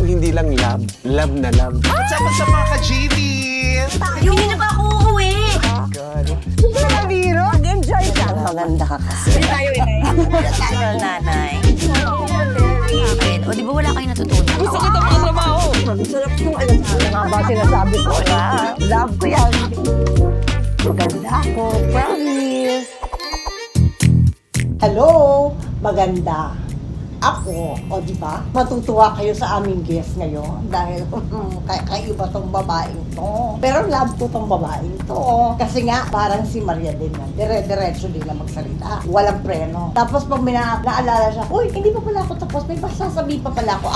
hindi lang love, love na love. What's up sa mga ka-GV? Hindi na ba ako uuwi? Mag-enjoy ka. Maganda ka kasi. Hindi tayo inay. Tayo nanay. Ayun. O di ba wala kayong natutunan? Gusto kita mga trabaho. Sarap yung alam sa mga ba sinasabi ko na. Love ko yan. Maganda ako. Promise. Hello. Maganda. Ako, o di ba? Matutuwa kayo sa aming guest ngayon dahil kakaiba tong babaeng to. Pero love ko tong babaeng to. Kasi nga, parang si Maria din yan. Dire-diretso din na magsalita. Walang preno. Tapos pag naalala siya, uy, hindi pa pala ako tapos. May sasabihin pa pala ako.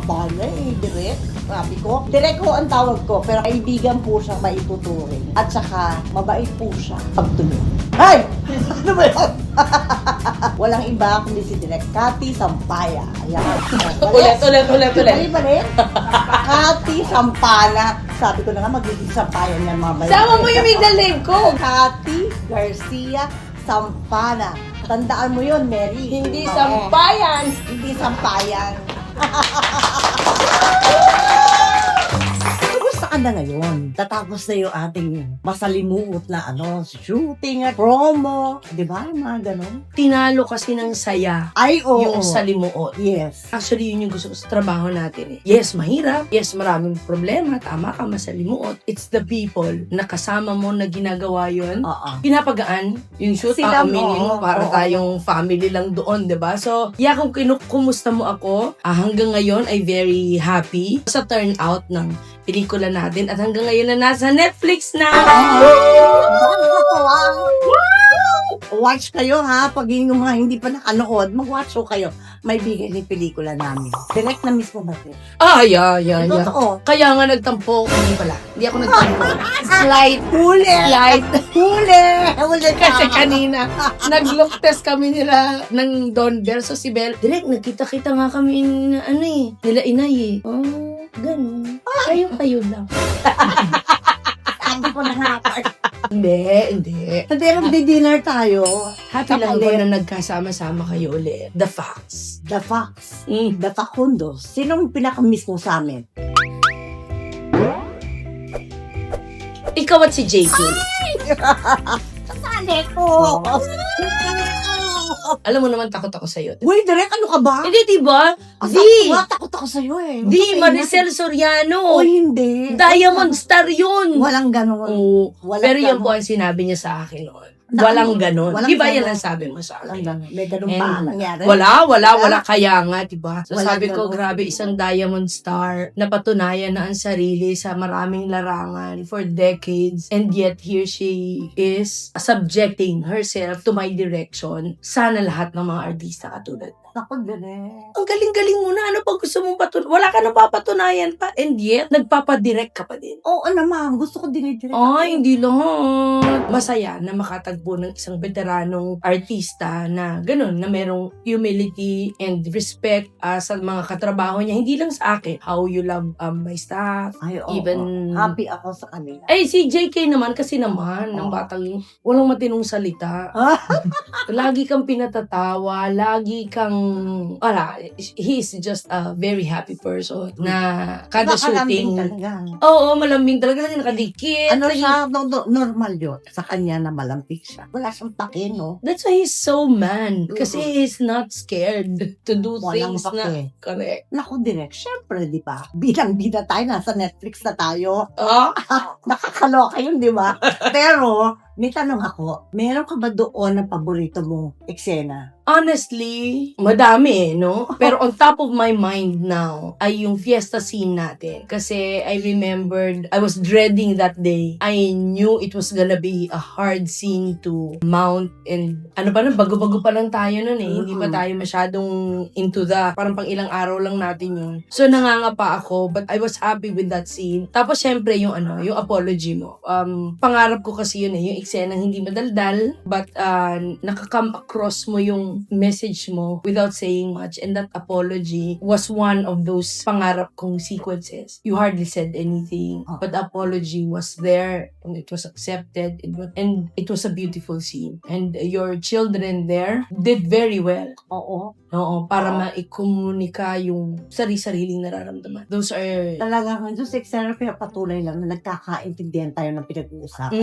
Bala eh, direct. Sabi ko. Direct ko ang tawag ko, pero kaibigan po siya maituturing. At saka, mabait po siya pagtuloy. Ay! Ano ba yun? Walang iba kundi si Direk Cathy Sampaya. Ayan. Ulit. Balik. Cathy Sampana. Sabi ko na nga, magiging Sampaya niya mamaya. Sama mo yung middle name ko. Cathy Garcia Sampana. Tandaan mo yun, Mary. Hindi Oo. sampayan. Hindi Sampayan. Kumusta ka na ngayon? Tatapos na yung ating masalimuot na shooting at promo. Di ba? Mga ganon. Tinalo kasi ng saya Ay, oo. yung salimuot. Yes. Actually, yun yung gusto ko sa trabaho natin eh. Yes, mahirap. Yes, maraming problema. Tama ka, masalimuot. It's the people na kasama mo na ginagawa yun. Oo. Pinapagaan yung shoot. Sila Aaminin mo. mo, para Oo. tayong family lang doon, diba? So, kung kumusta mo ako, hanggang ngayon ay very happy sa turnout ng pelikula natin at hanggang ngayon na nasa Netflix na. Watch kayo ha. Pag yung mga hindi pa nakanood, mag-watch ko kayo. May bigay ni pelikula namin. Direct na mismo ba? Yeah. Totoo. Kaya nga nagtampo. Hindi pala. Hindi ako nagtampo. Slight. Huli! Huli Kasi kanina, nag-look test kami nila ng Don Bell. So si Bell, direct, nagkita-kita nga kami nila inay eh. Oh, ganun. Kayo lang. Sabi ko na nga. Hindi. Hindi, magdi-dinner tayo. Happy lang ako na nagkasama-sama kayo ulit. The facts. The Fox. Mm. The Facundos. Sinong pinaka-miss mo sa amin? Ikaw at si JK. Kasali ko. Alam mo naman, takot ako sa'yo. Uy, Direk, ano ka ba? Hindi, diba? Takot ako sa'yo eh. Di, Maricel Soriano. Uy, hindi. Diamond Star yun. Walang ganon. Oo. Walang Pero yan ganon. po ang sinabi niya sa akin noon. Na- Walang ganon. walang Di ba yan ganon. ang sabi mo sa Walang akin? ganon. May ganon And ba nangyari? Wala. Kaya nga, diba? So Walang sabi ko, ganon. grabe, isang Diamond Star na patunayan na ang sarili sa maraming larangan for decades. And yet, here she is subjecting herself to my direction. Sana lahat ng mga artista katulad. Ako, Direk. Ang galing-galing mo na. Ano pag gusto mong wala ka nang papatunayan pa. And yet, nagpapadirect ka pa din. Oo naman. Gusto ko din i-direct. Ay, hindi lahat. Masaya na makatagpo ng isang veteranong artista na ganun, na merong humility and respect sa mga katrabaho niya. Hindi lang sa akin. How you love my staff. Ay, oo. Even- Happy ako sa kanila. Eh, si JK naman kasi naman, ng batang walang matinong salita. Lagi kang pinatatawa, lagi kang, he is just a very happy person na kada Nakalambing shooting. talaga. Oo, malambing talaga, nakadikit. Ano siya? Normal yun. Sa kanya na malampik siya. Wala siyang pake, no? That's why he's so man. Kasi he's not scared to do Walang things na pake. correct. Naku, Direk. Siyempre, di ba? Bilang-bida tayo. Nasa Netflix na tayo. Oh, Nakakaloka yun, di ba? Pero, may tanong ako. Meron ka ba doon na paborito mong eksena? honestly, madami no? Pero on top of my mind now ay yung fiesta scene natin. Kasi I remembered, I was dreading that day. I knew it was gonna be a hard scene to mount and bago-bago pa lang tayo nun eh. Hindi pa tayo masyadong into the, parang pang ilang araw lang natin yun. So nangangapa ako, but I was happy with that scene. Tapos syempre yung apology mo. Pangarap ko kasi yun eh, yung eksenang hindi madaldal, but nakakam across mo yung message mo without saying much. And that apology was one of those pangarap kong sequences. You hardly said anything, but the apology was there and it was accepted. And it was a beautiful scene. And your children there did very well. Oo. Oo, para maikomunika yung sarili-sariling nararamdaman. Those are... Talagang doon sa eksena patuloy lang na nagkakaintindihan tayo ng pinag-uusap.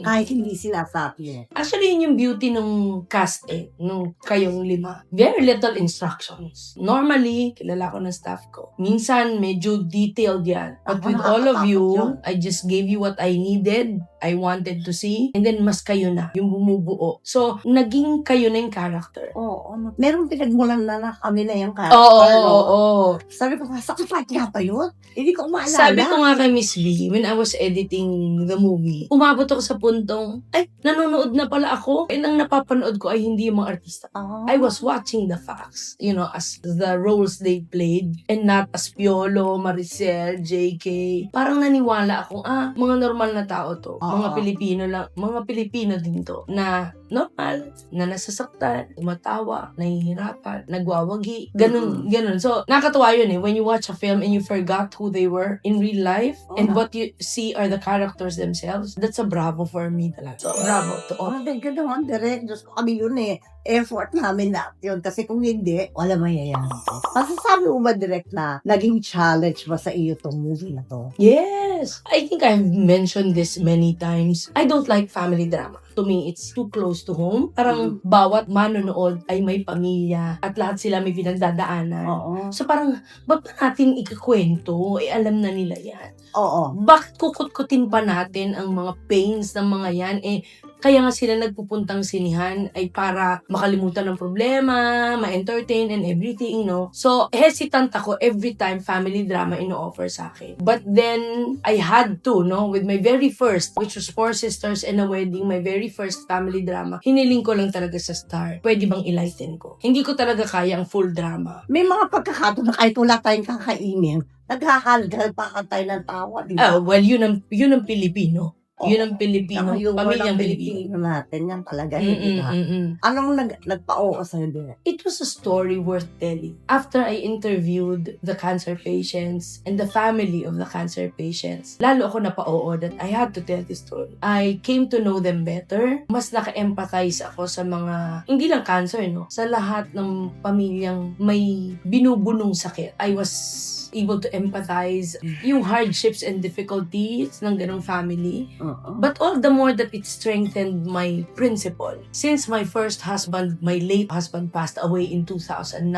Kahit hindi sinasabi. Actually, yun yung beauty nung cast nung kayong 5. Very little instructions. Normally, kilala ko ng staff ko. Minsan, medyo detailed yan. But with all of you, I just gave you what I needed, I wanted to see, and then mas kayo na, yung bumubuo. So, naging kayo na yung character. Oo. Merong pinagmulan na kami na yung character. Oo. Sabi ko, sakit nga ba yun? Hindi ko maalala. Sabi ko nga kay Miss V, when I was editing the movie, umabot ako sa puntong, ay, nanonood na pala ako. And ang napapanood ko ay hindi yung mga artista. I was watching the facts, as the roles they played, and not as Piolo, Maricel, JK. Parang naniwala akong, mga normal na tao to. Mga Pilipino lang, mga Pilipino din to, na normal, na nasasaktan, tumatawa, nahihirapan, nagwawagi, ganun. So, nakakatuwa yun when you watch a film and you forgot who they were in real life, and what you see are the characters themselves. That's a bravo for me talaga. So, bravo to all. Thank you naman, direct. Diyos ko kami yun effort namin na yun. Kasi kung hindi, wala mayayari. Masasabi mo ba, direct, na naging challenge ba sa iyo tong movie na to? Yes! I think I've mentioned this many times. I don't like family drama. To me, it's too close to home. Parang bawat manonood ay may pamilya at lahat sila may pinagdadaanan. So parang, ba't pa natin ikakwento? Alam na nila yan. Bakit kukut-kutin pa natin ang mga pains ng mga yan? Kaya nga sila nagpupuntang sinihan ay para makalimutan ng problema, ma-entertain and everything, So, hesitant ako every time family drama ino-offer sa akin. But then, I had to, with my very first, which was 4 Sisters and a Wedding, my very first family drama, hiniling ko lang talaga sa Star. Pwede bang i-lighten ko? Hindi ko talaga kaya ang full drama. May mga pagkakataon na kahit wala tayong kakainin, naghahalgal pa tayo ng tawa, di ba? Well, yun ang Pilipino. Yun ang Pilipino, pamilyang Pilipino natin, yan talaga. Anong nagpa-oo sa'yo din? It was a story worth telling. After I interviewed the cancer patients and the family of the cancer patients, lalo ako napa-oo that I had to tell this story. I came to know them better. Mas naka-empathize ako sa mga, hindi lang cancer, sa lahat ng pamilyang may binubunong sakit. I was able to empathize yung hardships and difficulties ng ganong family. But all the more that it strengthened my principle. Since my first husband, my late husband, passed away in 2009,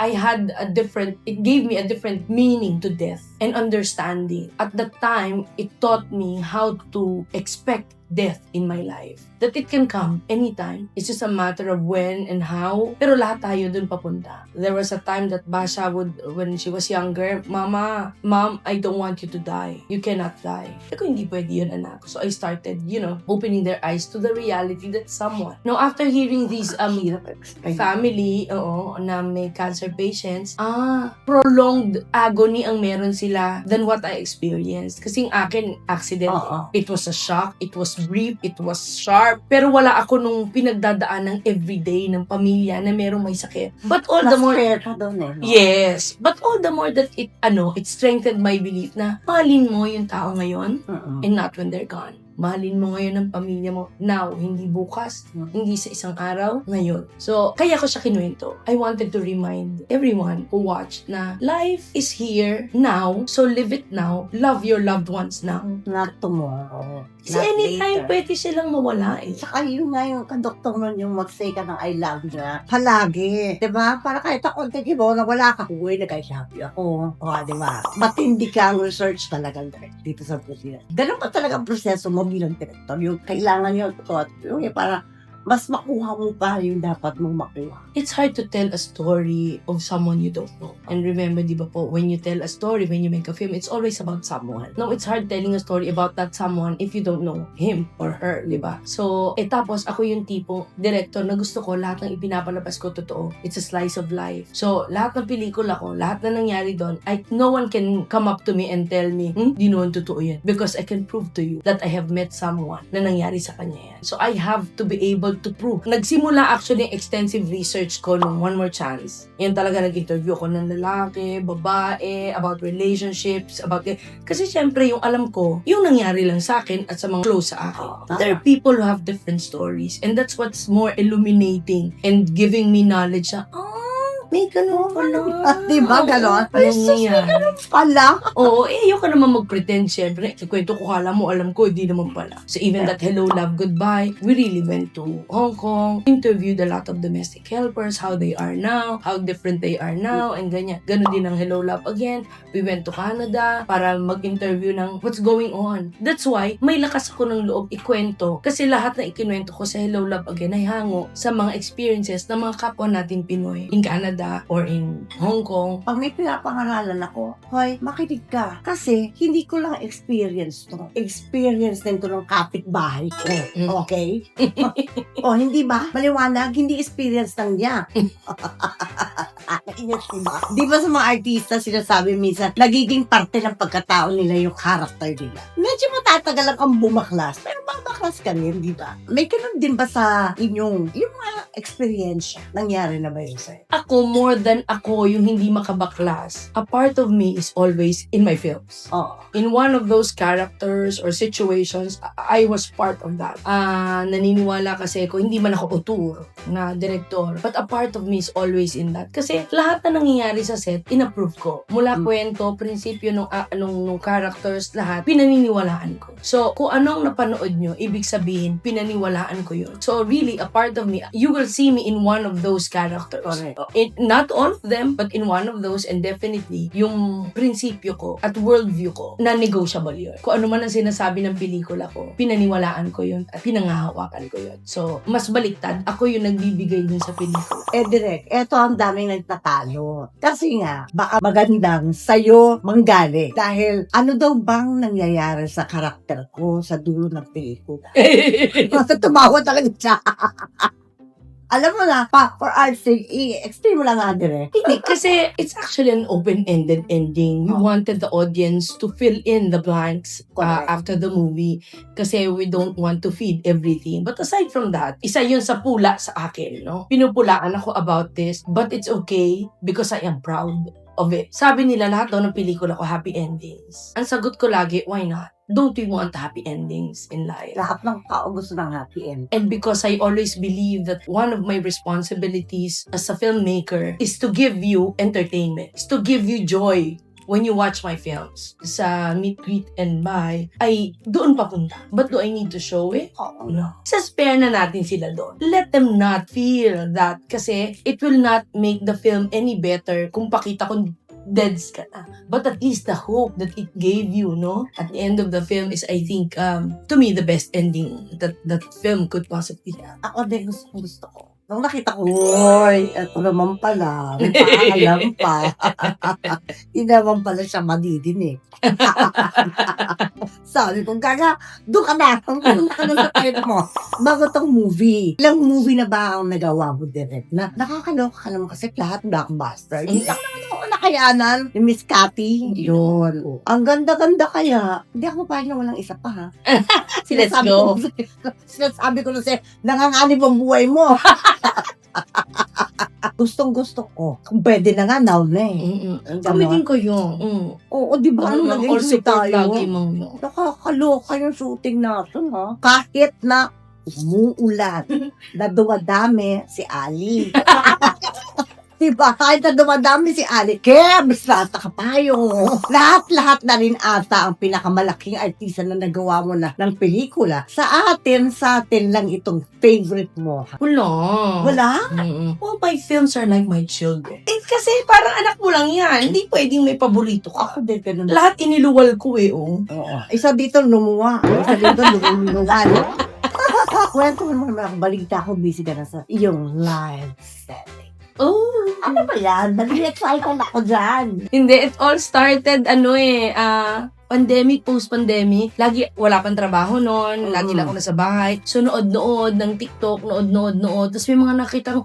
it gave me a different meaning to death and understanding. At that time, it taught me how to expect death in my life. That it can come anytime. It's just a matter of when and how. Pero lahat tayo dun papunta. There was a time that Basha when she was younger, Mom, I don't want you to die. You cannot die. Ako, hindi pwede yun, anak. So I started, opening their eyes to the reality that someone. Now, after hearing these family, na may cancer patients, prolonged agony ang meron sila than what I experienced. Kasi yung akin, accident. It was a shock. It was brief, it was sharp, pero wala ako nung pinagdadaan ng everyday ng pamilya na merong may sakit. But all the more, yes, but all the more that it strengthened my belief na mahalin mo yung tao ngayon and not when they're gone. Mahalin mo ngayon ang pamilya mo now, hindi bukas, hindi sa isang araw, ngayon. So, kaya ko siya kinuwento. I wanted to remind everyone who watched na life is here now, so live it now, love your loved ones now. Not tomorrow. Kasi anytime pwede silang mawala Saka yun nga yung kadoktor nun yung mag-say ka ng I love you na palagi. Diba? Para kahit ako, mo na wala ka, uwi na kahit happy ako. Diba? Matindi ka ang research talaga dito sa proseso. Ganun pa talaga ang proseso mo bilang director. Yung kailangan yun, yung para mas makuha mo pa yung dapat mong makuha. It's hard to tell a story of someone you don't know. And remember, di ba po, when you tell a story, when you make a film, it's always about someone. No, it's hard telling a story about that someone if you don't know him or her, di ba? So, tapos ako yung tipong director na gusto ko lahat ng ipinapalabas ko totoo. It's a slice of life. So, lahat ng pelikula ko, lahat na nangyari doon, no one can come up to me and tell me, di naman totoo yan. Because I can prove to you that I have met someone na nangyari sa kanya yan. So, I have to be able to prove. Nagsimula actually extensive research ko nung One More Chance. Yan talaga nag-interview ko ng lalaki, babae, about relationships, kasi syempre yung alam ko, yung nangyari lang sa akin at sa mga close sa akin. There are people who have different stories and that's what's more illuminating and giving me knowledge na, may ganun pala. Diba, ganon? Ay, sus, may ganun pala. Oo, ayoko naman mag-pretend, syempre. Ikwento ko, kala mo, alam ko, hindi naman pala. So even that Hello, Love, Goodbye, we really went to Hong Kong, interviewed a lot of domestic helpers, how they are now, how different they are now, and ganyan. Ganon din ang Hello, Love Again. We went to Canada para mag-interview ng what's going on. That's why, may lakas ako ng loob ikwento. Kasi lahat na ikinuwento ko sa Hello, Love Again ay hango sa mga experiences ng mga kapwa natin Pinoy in Canada or in Hong Kong. Pag may pinapangaralan ako, hoy, makinig ka. Kasi, hindi ko lang experience to. Experience din to ng kapitbahay ko. Okay? O, hindi ba? Maliwanag, hindi experience lang niya. Di ba sa mga artista sinasabi minsan, nagiging parte ng pagkatao nila yung character nila. Medyo matatagal lang kang bumaklas, pero babaklas ka rin, di ba? May ganun din ba sa inyong, yung mga experience, nangyari na ba yun sa'yo? Ako, more than ako yung hindi makabaklas, a part of me is always in my films. Oo. In one of those characters or situations, I was part of that. Naniniwala kasi ako, hindi man ako auteur na director, but a part of me is always in that. Kasi lahat na nangyayari sa set, inapprove ko. Mula kwento, prinsipyo nung characters, lahat, pinaniniwalaan ko. So, kung anong napanood nyo, ibig sabihin, pinaniwalaan ko yun. So, really, a part of me, you will see me in one of those characters. Correct. Not all of them, but in one of those, and definitely, yung prinsipyo ko at worldview ko, na negotiable yun. Kung ano man ang sinasabi ng pelikula ko, pinaniwalaan ko yun at pinangahawakan ko yun. So, mas baliktad, ako yung nagbibigay dun sa pelikula. Direk, eto ang daming nagtatalo. Kasi nga, baka magandang sa'yo manggali. Dahil, ano daw bang nangyayari sa karakter ko sa dulo ng pelikula? Tumawa talaga siya. Alam mo na, for art's sake, i-explain mo lang nga, Direk. Hindi, kasi it's actually an open-ended ending. We wanted the audience to fill in the blanks after the movie kasi we don't want to feed everything. But aside from that, isa yun sa pula sa akin, no? Pinupulaan ako about this, but it's okay because I am proud of it. Sabi nila lahat daw ng pelikula ko happy endings. Ang sagot ko lagi, why not? Don't we want happy endings in life? Lahat ng tao gusto ng happy end. And because I always believe that one of my responsibilities as a filmmaker is to give you entertainment, is to give you joy when you watch my films. Sa Meet, Greet, and Buy, ay doon papunta. But do I need to show it? Oo. No. Sa spare na natin sila doon. Let them not feel that kasi it will not make the film any better kung pakita ko deads ka na. But at least the hope that it gave you, no? At the end of the film is, I think, to me, the best ending that film could possibly have. Ako din gusto ko. Nung nakita ko, oy, ito naman pala, may paalam pa. Hindi naman pala siya madidinig. Sabi ko, Gaga, doon ka na. Doon ka na sa pera mo. Bago tong movie. Ilang movie na ba ang nagawa mo direct? Na nakakaloka ka naman kasi lahat blockbuster. Hindi lang naman ako nakayanan. Yung Miss Cathy. Yun. Ang ganda-ganda kaya. Hindi ako parang walang isa pa, ha? Let's go. Sinasabi ko na siya, nanganganib ang buhay mo. Gustong-gusto ko. Kung pwede na nga, now na eh. Kami din ko yun. Oo, di ba? Ano nag-enjoy tayo? Lagi mong yun. Nakakaloka yung shooting natin, ha? Kahit na umuulan, na dumadami si Ali. Diba? Kahit na dumadami si Ali, kaya basta kapayo. Lahat-lahat na rin ata ang pinakamalaking artista na nagawa mo na ng pelikula. Sa atin lang itong favorite mo. Wala? All my films are like my children. Kasi parang anak mo lang yan. Hindi pwedeng may paborito ka. Ako din ganun. Lahat iniluwal ko eh, Oo. Isa dito lumuwa. Isa dito lumuwan. Kwento mo naman ako, balita ko, busy ka na sa iyong live setting. Oh! Ano ba yan? Nag-excited ako dyan. Hindi, it all started, pandemic, post-pandemic. Lagi, wala pang trabaho noon. Lagi lang ako nasa bahay. So, nood-nood ng TikTok, nood. Tapos may mga nakita ko,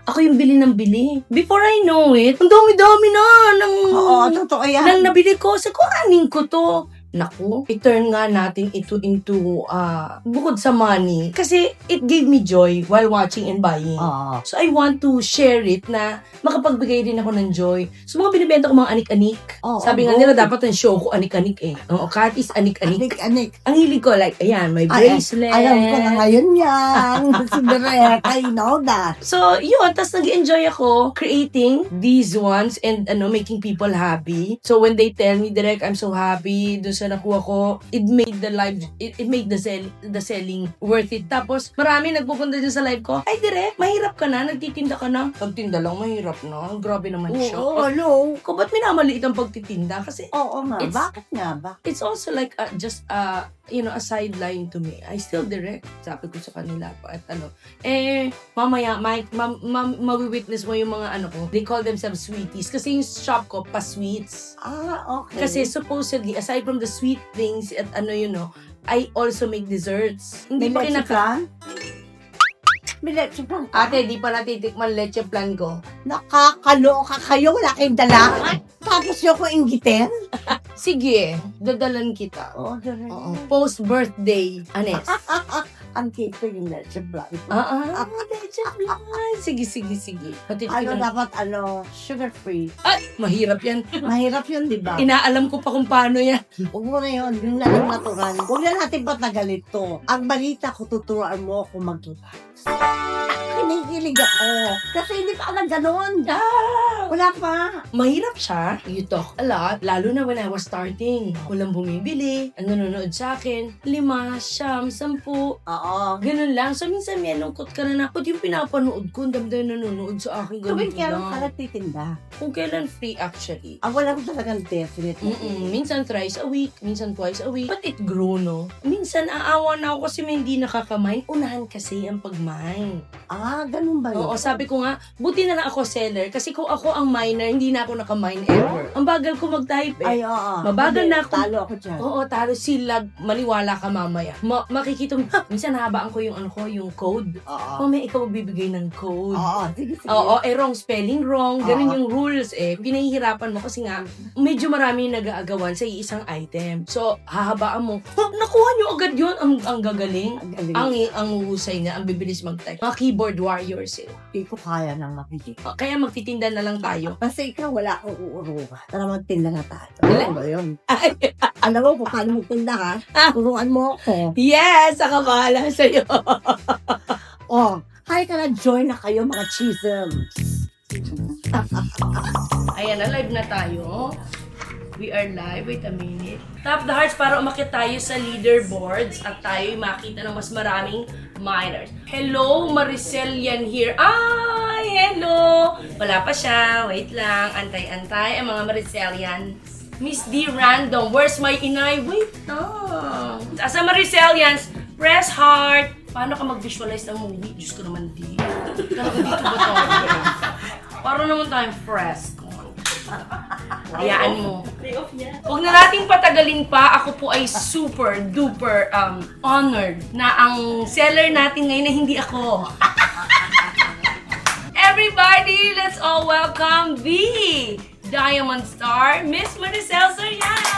ako yung bili ng bili. Before I know it, ang dami-dami na Oo, totoo yan. nang nabili ko. Sa aning ko to. Naku, i-turn nga natin ito into, bukod sa money. Kasi it gave me joy while watching and buying. Oo. So, I want to share it na makapagbigay din ako ng joy. So, mga binibenta ko mga anik-anik. Oo, Sabi nga nila, dapat ang show ko anik-anik eh. Oo, cut is anik-anik. Anik. Ang hilig ko, like, ayan, may bracelet. Alam ko na ngayon yan. Si Direk, I know that. So, yun. Tapos nag-enjoy ako creating these ones and making people happy. So, when they tell me, Direk, I'm so happy, dun sa nakuha ko, it made the live, it made the selling worth it. Tapos, marami nagpupunta dyan sa live ko, ay, Direk, mahirap ka na, nagtitinda ka na. Nagtinda lang, mahirap na. Grabe naman siya. Oo, hello. Ko, ba't minamaliit ang pagtitinda? Kasi, Oo nga, It's- bakit nga ba? it's also like just a sideline to me. I still direct. Sabi ko sa kanila pa at mamaya mawi-witness mo yung mga ko. They call themselves sweeties kasi yung shop ko pa sweets. Okay. Kasi supposedly aside from the sweet things at I also make desserts. Hindi pa kinaka. May leche plan ka? Ate, di pa natitikman leche plan ko. Nakakaloka kayo, wala kayong dala. Tapos yung ko inggitin. Sige, dadalan kita. Oo, Direk. Oo. Post-birthday, Anes. Ang cake ko yung leche plan. Leche plan. Sige. Ano dapat, sugar-free. Ay, mahirap yan. Mahirap yun, di ba? Inaalam ko pa kung paano yan. Huwag mo na yun, yun na lang natural. Huwag na natin patagalin to. Ang balita ko, tuturuan mo ako mag-relax. Kinikilig ako. Kasi hindi pa alam ganon. Wala pa. Mahirap siya. You talk a lot. Lalo na when I was starting. Walang bumibili. Ang nanonood sa akin. 5, 10, 10. Oo. Ganun lang. So, minsan may lungkot ka na ba't yung pinapanood ko? Ang dami nanonood sa akin. Tuwing Ganun kailan lang. ka nagtitinda? Kung kailan free actually. Wala ko talagang definite. Minsan thrice a week, minsan twice a week. But it grew, no? Minsan aawa na ako kasi may hindi nakakamain. Unahan kasi ang pagmain. Ganun ba yun? Oo, sabi ko nga, buti na lang ako seller kasi kung ako ang miner, hindi na ako nakamine ever. Ang bagal ko mag-type eh. Ay, oo. Mabagal na ako. Talo ako dyan. Oo, talo silag, maliwala ka mamaya. Makikita mo, minsan habaan ko yung yung code. Oo. May ikaw magbibigay ng code. Oo, sige. Oo, wrong spelling, wrong. Ganun Oo. yung rules eh. Pinahihirapan mo kasi nga, medyo marami yung nag-aagawan sa isang item. So, hahabaan mo, nakuha nyo agad yun. Ang gagaling. Ang galing. Ang husay niya, ang bibilis mag-type. Mga keyboard warriors eh. Hindi ko kaya nang mapili. Kaya magtitinda na lang tayo. Kasi ikaw wala akong uuruga. Tara magtinda na tayo. Wala. Ano ba yun? Alam mo kung paano magtinda ha? Turuan mo ako. Yes! Ako bahala sa'yo. Kaya ka na join na kayo mga chisms. Ayan, live na tayo. We are live. Wait a minute. Tap the hearts para umakit tayo sa leaderboards at tayo makita ng mas maraming minors. Hello, Maricel yan here. Ay, hello! Wala pa siya. Wait lang. Antay-antay ang mga Maricelians. Miss D Random, where's my inay? Wait lang. Sa Maricelians, press heart. Paano ka mag-visualize ng movie? Diyos ko naman, di. Talaga dito ba tayo? Para naman tayong press. Hayaan mo. Huwag na nating patagalin pa. Ako po ay super duper honored na ang seller natin ngayon na hindi ako. Everybody, let's all welcome the Diamond Star, Miss Maricel Soriano!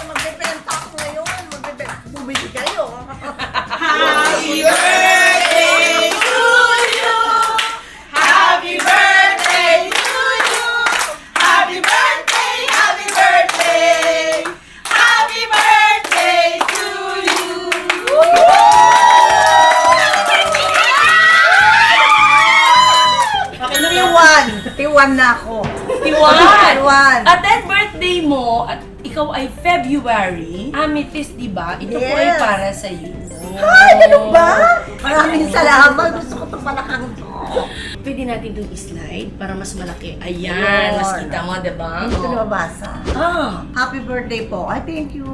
Magbibenta ako ngayon. Bumili kayo. Happy birthday to you! Happy birthday to you! Happy birthday, happy birthday! Happy birthday to you! Tiwan na ako. Tiwan! At 10th birthday mo, at ikaw ay February, amethyst, di ba? Ito po ay Yes. para sa iyo. Ay, ano ba? Maraming salamat. Gusto ko ito palakang to. Pwede Pwede natin itong slide para mas malaki. Ayan, mas kita mo, diba? Dito Oh. nababasa. Ah, Happy birthday po. I thank you.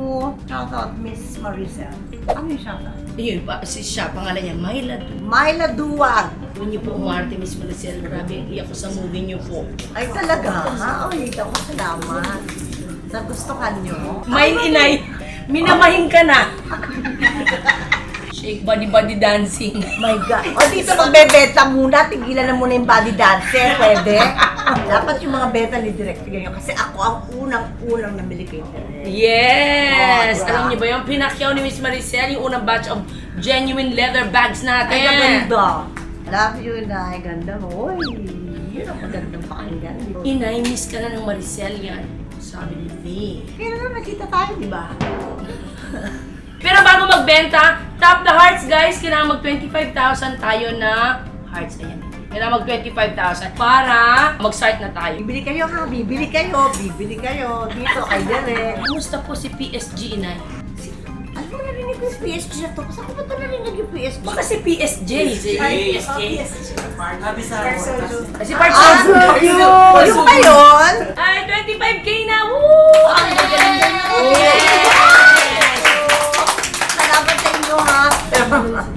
Shout out Miss Maricel. Ano yung shout out? yun, siya, pangalan niya, Myla. Myla Duwag. Kung niyo po umarte, Miss Maricel, grabe ang iyak ko sa movie niyo po. Ay talaga? Ay, ako salamat. Sa gustuhan nyo. Main inay, minamahin ka na. Shake body dancing. My God. O dito magbebenta muna, tigilan na muna yung body dancer, pwede? Dapat yung mga beta ni Direct ganyan kasi ako ang unang-unang namili kay Direct. Yes! Oh, Alam niyo ba yung pinakyaw ni Miss Maricel, yung unang batch of genuine leather bags natin. Ay, ganda. Love you, Inay. Ganda mo. Uy, yun ang magandang pakinggan. Inay, miss ka na ng Maricel yan. Sabi ni V. Kaya na nakita tayo, di ba? Pero bago magbenta, tap the hearts guys. Kailangan mag 25,000 tayo na hearts. Ayan. Kailangan mag 25,000 para mag-start na tayo. Bibili kayo ha, bibili kayo dito kay Direct. Kamusta po si PSG, Inay? Ano mo narinig ko yung PSG na to? Saan ko ba ito narinig yung PSG? Baka si PSG. Ay, PSG. Si Ah, Park so Seo-joon. cute! Yung ba yun? Ay, 25K na! Woo! Ang ganda! Salamat sa inyo ha.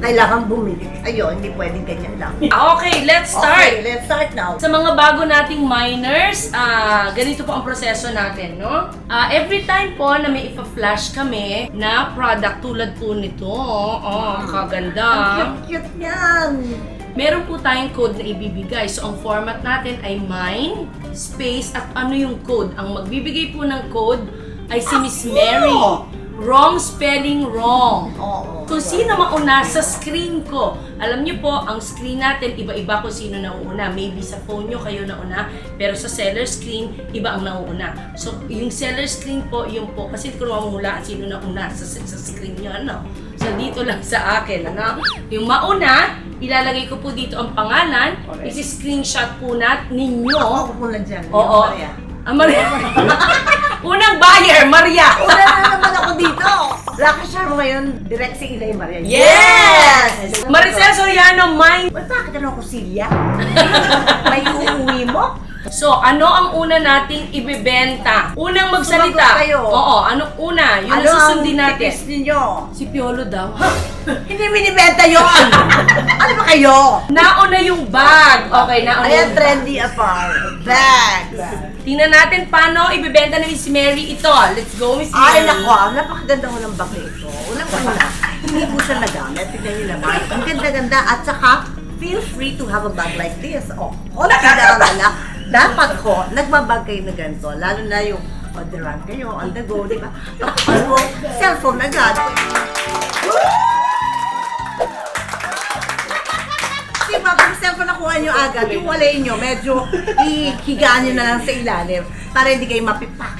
Kailangan bumili kayo, hindi pwedeng ganyan lang. Okay, let's start! Okay, let's start now. Sa mga bago nating miners, ganito po ang proseso natin, no? Every time po na may ipa-flash kami na product tulad po nito, kaganda. Ang cute yan. Meron po tayong code na ibibigay. So, ang format natin ay mine, space, at ano yung code. Ang magbibigay po ng code ay si Miss Mary. Wrong spelling wrong. Oo. Kung sino mauna sa screen ko. Alam niyo po, ang screen natin, iba-iba kung sino nauuna. Maybe sa phone nyo kayo nauna, pero sa seller screen, iba ang nauuna. So, yung seller screen po, yun po. Kasi kung mamuhulaan sino nauna sa screen nyo, ano? So, dito lang sa akin, ano? Yung mauna, ilalagay ko po dito ang pangalan. Isi-screenshot po ninyo. Ako po na dyan. Oo. Maria. Maria. Unang buyer, Maria. Una na naman ako dito. Lucky charm ngayon, direct si Ilay Maria. Yes! Maricel Soriano, mine. Ba't bakit ano ko Silya? May uuwi mo? So, ano ang una nating ibebenta? Unang magsalita. Sumagot kayo. Oo, anong una? Yun ang susundin natin. tipis ninyo? Si Piolo daw. Hindi binibenta yun! Ano ba kayo? Nauna yung bag. Okay, nauna Ayan, yung bag. trendy apart. Bags. Tingnan natin paano ibebenta ni Miss Mary ito. Let's go, Miss Ay, Mary. nako, napakaganda ko ng bag ito. Unang-una, hindi ko siya nagamit. Tignan niyo naman. Ang ganda-ganda. At saka, feel free to have a bag like this. Nakakaalala. Dapat ko, nagbabag kayo na ganito. Lalo na yung on the run kayo, on the go, di ba? Ano, cellphone agad. Diba, kung cellphone nakuha nyo agad, yung walay nyo, medyo ihigaan nyo na lang sa ilalim para hindi kayo mapipak.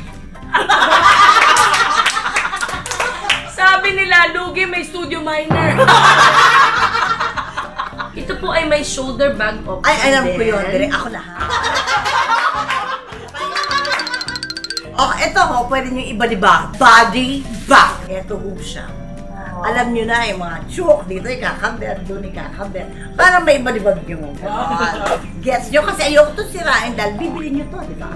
Sabi nila, Lugi may studio minor. Ito po ay may shoulder bag option. Ay, alam ko din. yun. Dire, ako lahat. Oh, ito ho, pwede nyo iba, diba? Body bag. Ito ho siya. Alam nyo na, yung mga chuk, dito ikakaber, doon ikakaber. Parang may iba, diba, yung gets nyo? Kasi ayoko to sirain dahil bibili nyo to, diba?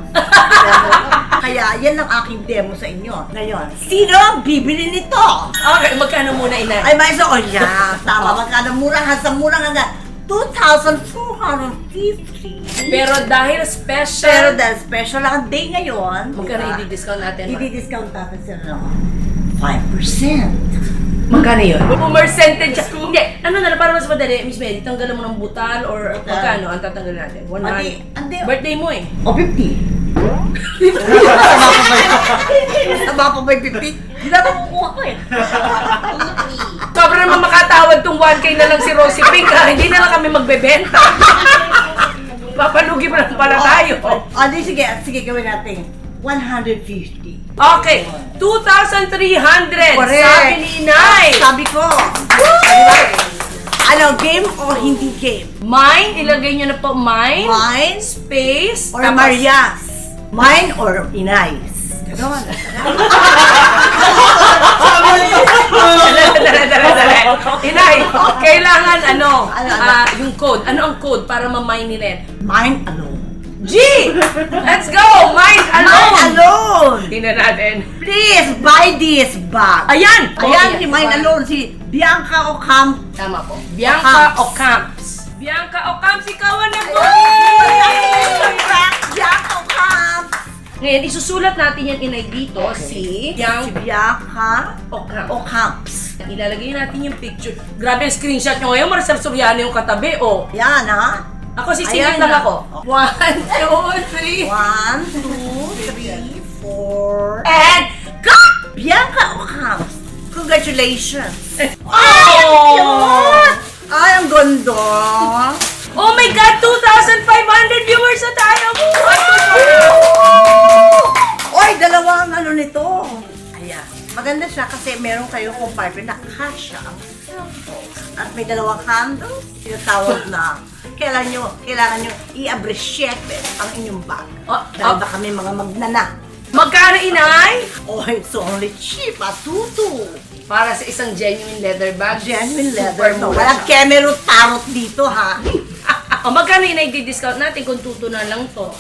Kaya, yan ang aking demo sa inyo. Ngayon, sino ang bibili nito? Okay, magkano muna, Inay? Ay, may isa ko niya. Tama, magkano murang hanggang 2,450. Pero dahil Pero special, dahil special ang day ngayon, magkano i-discount natin? Ma? i-discount natin sila ng 5%. Magkano yun? Percentage. Hindi, ano na, para mas madali, Miss Mary, tanggalan mo ng butal or magkano ang tatanggalin natin? 100? Andi, Birthday mo eh. o 50. Tama pa ba yung 50? Hindi na makukuha ko eh. Sobrang naman makatawad tong 1K na lang si Rosie Pink ha. Hindi na lang kami magbebenta. Papalugi pa lang pala tayo. Andi, sige, gawin natin. 150. Okay, 2,300. Correct. Sabi ni Inay. Sabi ko. Diba? Ano, game o hindi game? Mine, ilagay nyo na po mine. Mine Space. or tapos- Marias? Mine or Inay's? Ganon. Dali. Inay, kailangan yung code. Ano ang code para ma-mine ni Ren? Mine alone. G! Let's go! Mine alone! Mine alone! Tingnan natin. Please buy this bag. Ayan! Ayan si Mine alone, si Bianca Ocampo. Tama po. Bianca Ocamps. Bianca Ocamps, ikaw ang nag-win! Bianca Ocampo. Ngayon, isusulat natin yan, Inay, dito. Si Si Bianca Bianca Ocamps. Ocamps. Ilalagay natin yung picture. Grabe yung screenshot nyo ngayon. Marcel Soriano yung katabi, oh. Yan ha. Ako, sisingit Ayan lang na. ako. 1, 2, 3. 1, 2, 3, 4. And, go! Bianca Ocamps. Congratulations. Oh! Ay, ang ganda. Oh my God! 2,500 viewers na tayo! Oy, dalawang ano nito. Ayan. Maganda siya kasi meron kayong compartment na kasha ang cellphone. At may dalawang handles. Tinatawag na kailangan nyo i-appreciate ang inyong bag. Dahil baka may mga magnana. Magkano, Inay? Oh, it's only cheap at tutu. Para sa isang genuine leather bag. Genuine leather. Super No, mura walang siya. kemerut tarot dito, ha? O, magkano, Inay, di-discount natin kung tuto na lang to?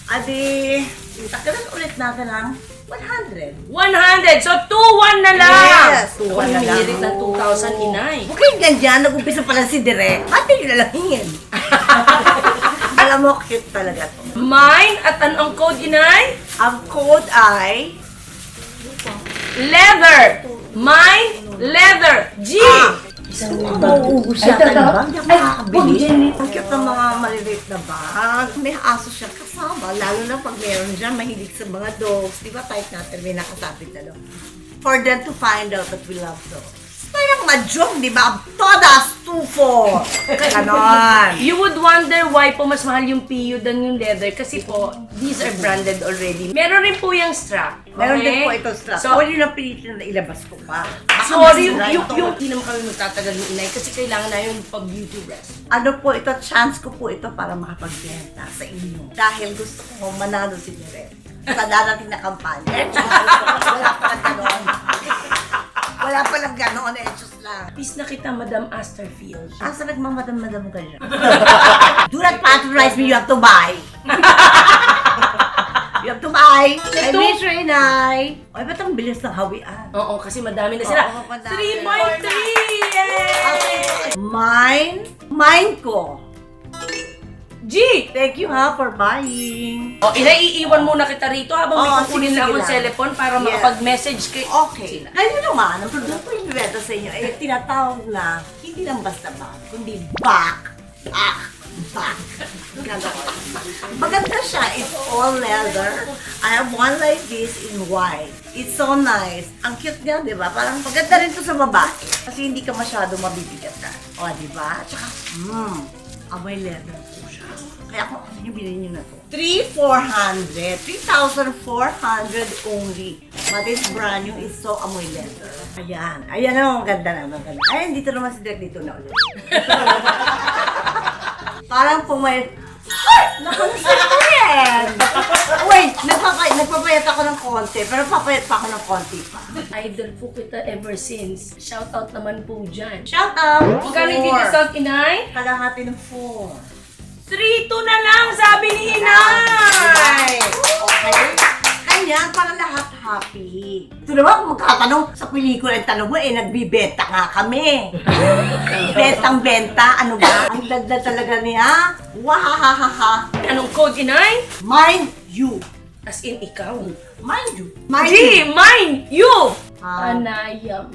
Adi, takalan ulit natin ng 100. 100! So, 2-1 na lang! Yes, 2-1 na lang. Humirit ng 2,000, Inay. Huwag kayong ganyan, nag-umpisa pala si Direk. Ate nyo na lang hingin. Alam mo, cute talaga to. Mine at ang code, Inay? Ang code ay... Leather! Mine, leather! G! Mauubos siya talaga. Hindi ako makakabili. Ang cute ng mga maliliit na bag. May aso siya kasama. Lalo na pag meron dyan, mahilig sa mga dogs. Di ba type natin, may nakasabit na dog. For them to find out that we love dogs. Parang majong, di ba? Todas 2-4. Ganon. You would wonder why po mas mahal yung PU than yung leather kasi po, these are branded already. Meron rin po yung strap. Meron okay? din po ito strap. So, So, yun ang pilitin na ilabas ko pa. sorry, yung Yung hindi naman kami magtatagal ng Inay kasi kailangan na yung pag-beauty rest. ano po ito, chance ko po ito para makapagbenta sa inyo. Dahil gusto ko manalo si Direk sa darating na kampanya. Wala pa lang ganon. Wala pa lang ganon, just lang. Peace na kita, Madam Asterfield. Asa nagmamadam-madam ka dyan? Do not patronize me, you have to buy. You have to buy. I wish, Renay. Ay, ba't ang bilis ng hawian? Oo, kasi madami na sila. Oo, madami. 3.3! Yay! Mine ko. G! Thank you ha for buying. O, iiwan muna kita rito habang may Oo, kukunin sige, lang sige akong lang. cellphone para Yes. makapag-message kay Okay. sila. Ngayon naman, ang produkto yung ibenta sa inyo ay tinatawag na hindi lang basta bag, kundi back. Maganda siya. It's all leather. I have one like this in white. It's so nice. Ang cute niya, di ba? Parang maganda rin to sa babae. Kasi hindi ka masyado mabibigatan. O, di ba? Tsaka, amoy leather po siya. Kaya kung ano yung bilhin niyo na to. 3,400 only. But it's brand new. It's so amoy leather. Ayan. Ayan ang ganda na. Maganda. Ayan, dito naman si Direk dito na ulit. Parang po may... Ay! Nakansakin! Wait! Nagpapayat ako ng konti. Pero papayat pa ako ng konti pa. Idol po kita ever since. Shout out naman po dyan. Shout out! Magkano yung discount, Inay? Kalahati ng 4. 3-2 na lang, sabi ni Inay! Okay? Kanya, para lahat happy. Ito naman, kung magkatanong sa pelikula ang tanong mo, nagbibenta nga kami. Bentang-benta, ano ba? Ang dagdag talaga niya. Wahahaha. Anong code, Inay? Mind you. As in, ikaw. Mind you. G! Mine! You! Ah. Anayam.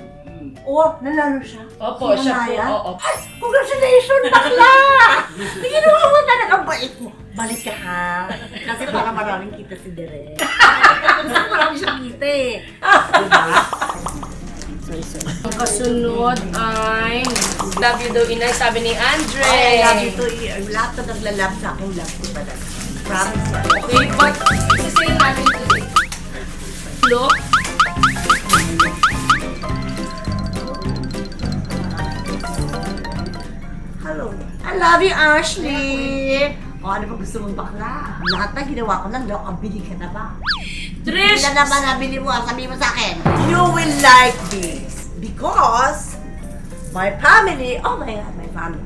Oh, nanalo siya. Opo, Si siya po. Anaya? Oo. Ay, congratulations, bakla! Ginawa mo talaga ang bait mo. Balik ka ha. Kasi para maraming kita si Direk. Gusto ko maraming siyang kita eh. Diba? Ang kasunod ay love you daw, Inay, sabi ni Andre. I love you too. Lahat na naglalab sa akin, love ko talaga. Promise. Okay, but isa yung natin today. Look. Hello. I love you, Ashley. O, ano ba gusto mong bakla? Lahat na ginawa ko lang, ang bili ka na ba? Trish! Ilan naman nabili mo? Sabihin mo sa akin. You will like this. Because my family, oh my God, my family.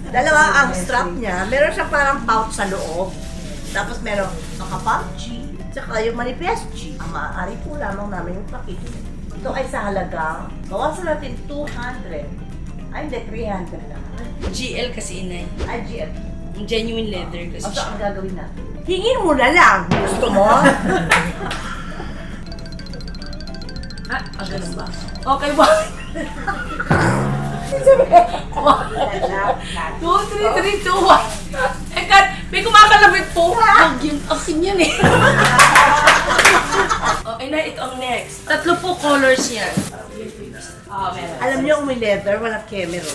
Dalawa ang strap niya. Meron siya parang pouch sa loob. Tapos meron naka-pouchy. Tsaka yung manifestchi. Ang maaari po lamang namin yung pakito. Ito ay sa halagang, bawasan natin 200. Ay, hindi, 300 lang. GL kasi inay. Ay, GF. Genuine leather kasi O, so, siya. ang gagawin natin? Hingin mo na lang. Gusto mo? Ganun ba? Okay, 1, 2, 3, 2, 1. Eh, God, may kumakalabit po. Huwag yun. Akin yan eh. Okay na, ito ang next. 3 po colors yan. Meron. Alam niyo, kung may leather, walang camera.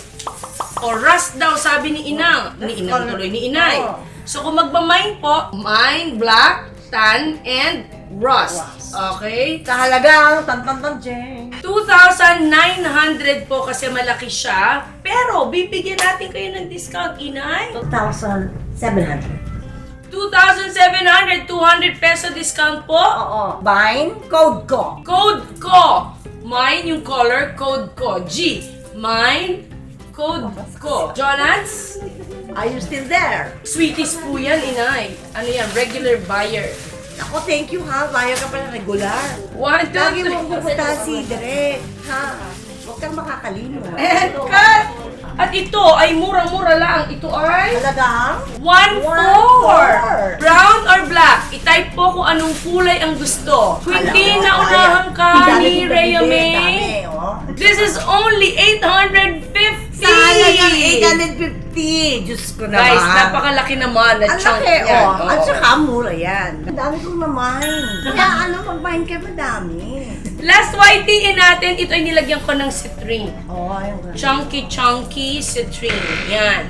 O rust daw, sabi ni Inang. Ni Inang tuloy, ni Inay. Oo. So kung magmamine po, mine, black, tan, and rust. Okay? Kahalagang tan-tan-tan-jeng. 2,900 po kasi malaki siya. Pero bibigyan natin kayo ng discount, Inay. 2,700. 2,700, 200 peso discount po. Oo. Bine, code ko. Code ko. Mine yung color, code ko. G. Mine, code ko. Jonats? Are you still there? Sweeties po yan, Inay. Ano yan? Regular buyer. Ako, thank you ha. Bayar ka pala regular. 1, 2, Lagi 3. mo pupunta si Direk. Ha? Huwag kang makakalimot. And cut! At ito ay murang-mura lang. Ito ay Talagang? 1,400. Brown or black? I-type po kung anong kulay ang gusto. Kung hindi naunahan ka ni Rhea May, this is only 850. Talagang 850. Diyos ko naman. Guys, napakalaki naman na Ang chunk laki, yan. oh. At Oo. saka mura yan. Ang dami kong mamain. Kaya ano, mag-mine ka madami. Last YTE natin, ito ay nilagyan ko ng citrine. Oo, ayun ka. Chunky citrine. Yan.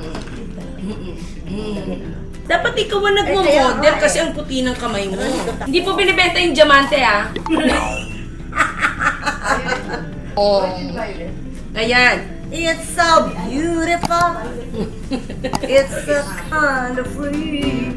Dapat ikaw ang nagmo-model kasi ang puti ng kamay mo. Hindi po binibenta yung diamante, ha? Oh. Ayan. It's so beautiful. It's so kind of free.